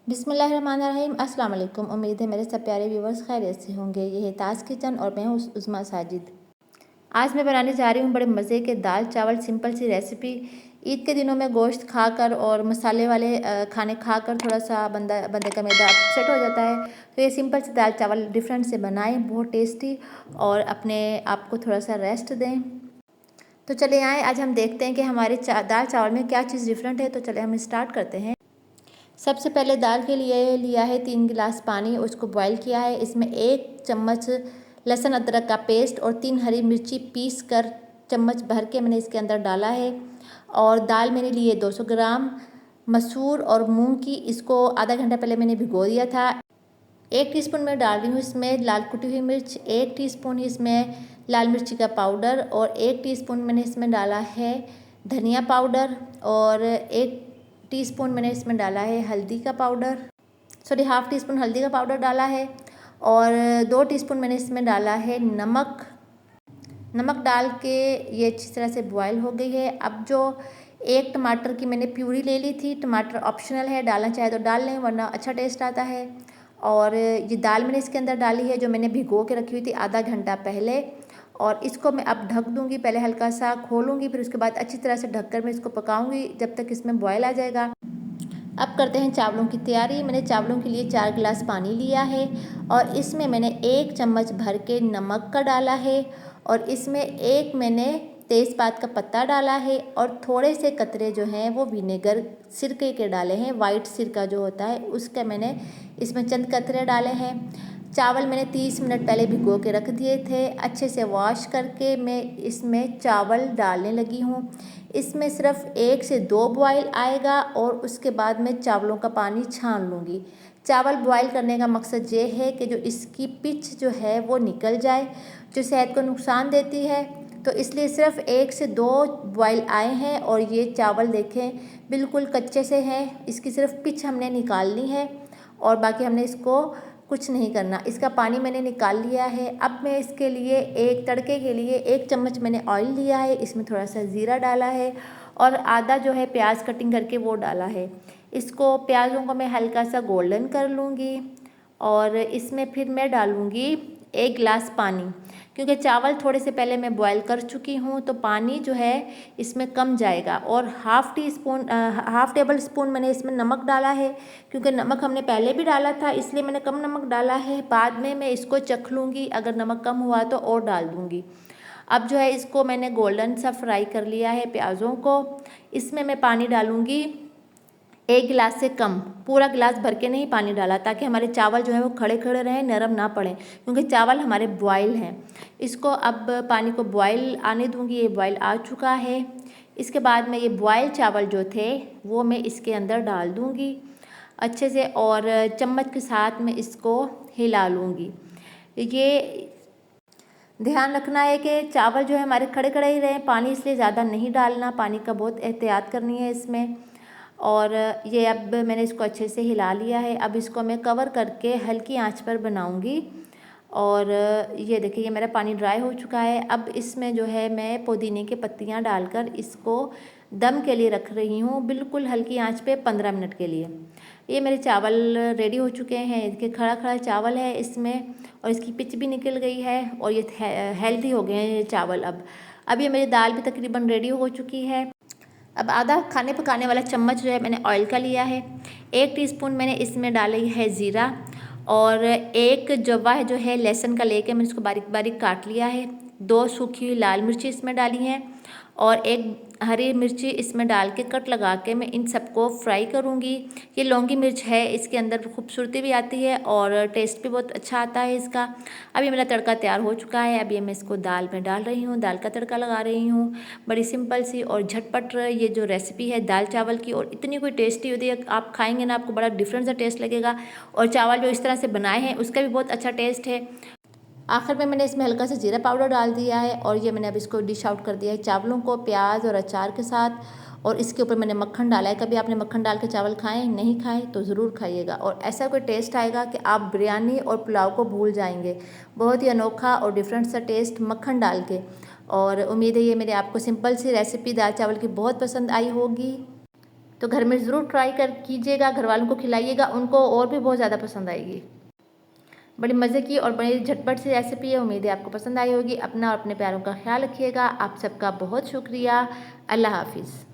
बिस्मिल्लाहिर्रहमानिर्रहीम। अस्सलाम वालेकुम। उम्मीद है मेरे सब प्यारे व्यूवर्स खैरियत से होंगे। ये है ताज किचन और मैं हूँ उस्मा साजिद। आज मैं बनाने जा रही हूँ बड़े मज़े के दाल चावल सिंपल सी रेसिपी। ईद के दिनों में गोश्त खाकर और मसाले वाले खाने खाकर थोड़ा सा बंदे का मैदा अपसेट हो जाता है, तो ये सिंपल सी दाल चावल डिफरेंट से बनाएं, बहुत टेस्टी, और अपने आप को थोड़ा सा रेस्ट दें। तो चले आएँ, आज हम देखते हैं कि हमारे दाल चावल में क्या चीज़ डिफरेंट है। तो चले हम स्टार्ट करते हैं। सबसे पहले दाल के लिए लिया है 3 गिलास पानी, उसको बॉईल किया है। इसमें 1 चम्मच लहसुन अदरक का पेस्ट और 3 हरी मिर्ची पीस कर चम्मच भर के मैंने इसके अंदर डाला है। और दाल मैंने ली है 200 ग्राम मसूर और मूंग की, इसको आधा घंटा पहले मैंने भिगो दिया था। 1 टीस्पून मैं डाल रही हूँ इसमें लाल कुटी हुई मिर्च, 1 टीस्पून इसमें लाल मिर्ची का पाउडर और 1 टीस्पून मैंने इसमें डाला है धनिया पाउडर और 1 टीस्पून मैंने इसमें डाला है हल्दी का पाउडर, हाफ़ टी स्पून हल्दी का पाउडर डाला है। और 2 टीस्पून मैंने इसमें डाला है नमक। नमक डाल के ये अच्छी तरह से बॉयल हो गई है। अब जो 1 टमाटर की मैंने प्यूरी ले ली थी, टमाटर ऑप्शनल है, डालना चाहे तो डाल लें वरना अच्छा टेस्ट आता है। और ये दाल मैंने इसके अंदर डाली है जो मैंने भिगो के रखी हुई थी आधा घंटा पहले, और इसको मैं अब ढक दूंगी। पहले हल्का सा खोलूंगी, फिर उसके बाद अच्छी तरह से ढककर मैं इसको पकाऊंगी जब तक इसमें बॉयल आ जाएगा। अब करते हैं चावलों की तैयारी। मैंने चावलों के लिए 4 गिलास पानी लिया है और इसमें मैंने 1 चम्मच भर के नमक का डाला है और इसमें 1 मैंने तेज़पात का पत्ता डाला है और थोड़े से कतरे जो हैं वो विनेगर सिरके के डाले हैं, वाइट सिरका जो होता है उसका मैंने इसमें चंद कतरे डाले हैं। चावल मैंने 30 मिनट पहले भिगो के रख दिए थे। अच्छे से वॉश करके मैं इसमें चावल डालने लगी हूँ। इसमें सिर्फ 1 से 2 बॉयल आएगा और उसके बाद मैं चावलों का पानी छान लूँगी। चावल बॉयल करने का मकसद ये है कि जो इसकी पिच जो है वो निकल जाए, जो सेहत को नुकसान देती है, तो इसलिए सिर्फ 1 से 2 बॉयल आए हैं। और ये चावल देखें बिल्कुल कच्चे से हैं, इसकी सिर्फ पिच हमने निकालनी है और बाकी हमने इसको कुछ नहीं करना। इसका पानी मैंने निकाल लिया है। अब मैं इसके लिए एक तड़के के लिए 1 चम्मच मैंने ऑयल लिया है, इसमें थोड़ा सा ज़ीरा डाला है और आधा जो है प्याज कटिंग करके वो डाला है। इसको प्याज़ों को मैं हल्का सा गोल्डन कर लूँगी और इसमें फिर मैं डालूँगी 1 गिलास पानी, क्योंकि चावल थोड़े से पहले मैं बॉयल कर चुकी हूँ तो पानी जो है इसमें कम जाएगा। और हाफ़ टेबल स्पून मैंने इसमें नमक डाला है, क्योंकि नमक हमने पहले भी डाला था इसलिए मैंने कम नमक डाला है। बाद में मैं इसको चख लूँगी, अगर नमक कम हुआ तो और डाल दूँगी। अब जो है इसको मैंने गोल्डन सा फ्राई कर लिया है प्याज़ों को। इसमें मैं पानी डालूँगी 1 गिलास से कम, पूरा गिलास भर के नहीं पानी डाला ताकि हमारे चावल जो है वो खड़े खड़े रहें, नरम ना पड़ें, क्योंकि चावल हमारे बॉयल हैं। इसको अब पानी को बॉयल आने दूंगी। ये बॉयल आ चुका है। इसके बाद में ये बॉयल चावल जो थे वो मैं इसके अंदर डाल दूंगी अच्छे से और चम्मच के साथ में इसको हिला लूँगी। ये ध्यान रखना है कि चावल जो है हमारे खड़े खड़े ही रहें, पानी इसलिए ज़्यादा नहीं डालना, पानी का बहुत एहतियात करनी है इसमें। और ये अब मैंने इसको अच्छे से हिला लिया है। अब इसको मैं कवर करके हल्की आंच पर बनाऊंगी। और ये देखिए ये मेरा पानी ड्राई हो चुका है। अब इसमें जो है मैं पुदीने की पत्तियां डालकर इसको दम के लिए रख रही हूँ, बिल्कुल हल्की आंच पे 15 मिनट के लिए। ये मेरे चावल रेडी हो चुके हैं। इसके खड़ा खड़ा चावल है इसमें और इसकी पिच भी निकल गई है और ये हेल्दी हो गए हैं ये चावल। अब ये मेरी दाल भी तकरीबन रेडी हो चुकी है। अब आधा खाने पकाने वाला चम्मच जो है मैंने ऑयल का लिया है। 1 टीस्पून मैंने इसमें डाली है ज़ीरा और 1 जवा है जो है लहसुन का लेके मैंने इसको बारीक बारीक काट लिया है। 2 सूखी हुई लाल मिर्ची इसमें डाली हैं और 1 हरी मिर्ची इसमें डाल के कट लगा के मैं इन सबको फ्राई करूँगी। ये लौंगी मिर्च है, इसके अंदर खूबसूरती भी आती है और टेस्ट भी बहुत अच्छा आता है इसका। अब ये मेरा तड़का तैयार हो चुका है। अब ये मैं इसको दाल में डाल रही हूँ, दाल का तड़का लगा रही हूँ। बड़ी सिंपल सी और झटपट ये जो रेसिपी है दाल चावल की, और इतनी कोई टेस्टी होती है, आप खाएंगे ना आपको बड़ा डिफरेंट सा टेस्ट लगेगा। और चावल जो इस तरह से बनाए हैं उसका भी बहुत अच्छा टेस्ट है। आखिर में मैंने इसमें हल्का सा जीरा पाउडर डाल दिया है और ये मैंने अब इसको डिश आउट कर दिया है चावलों को प्याज और अचार के साथ। और इसके ऊपर मैंने मक्खन डाला है। कभी आपने मक्खन डाल के चावल खाएं, नहीं खाएं तो ज़रूर खाइएगा और ऐसा कोई टेस्ट आएगा कि आप बिरयानी और पुलाव को भूल जाएंगे। बहुत ही अनोखा और डिफरेंट सा टेस्ट मक्खन डाल के। और उम्मीद है ये मेरे आपको सिंपल सी रेसिपी दाल चावल की बहुत पसंद आई होगी। तो घर में ज़रूर ट्राई कर कीजिएगा, घर वालों को खिलाइएगा, उनको और भी बहुत ज़्यादा पसंद आएगी। बड़ी मज़े की और बड़ी झटपट सी रेसिपी है, उम्मीद है आपको पसंद आई होगी। अपना और अपने प्यारों का ख्याल रखिएगा। आप सबका बहुत शुक्रिया। अल्लाह हाफिज़।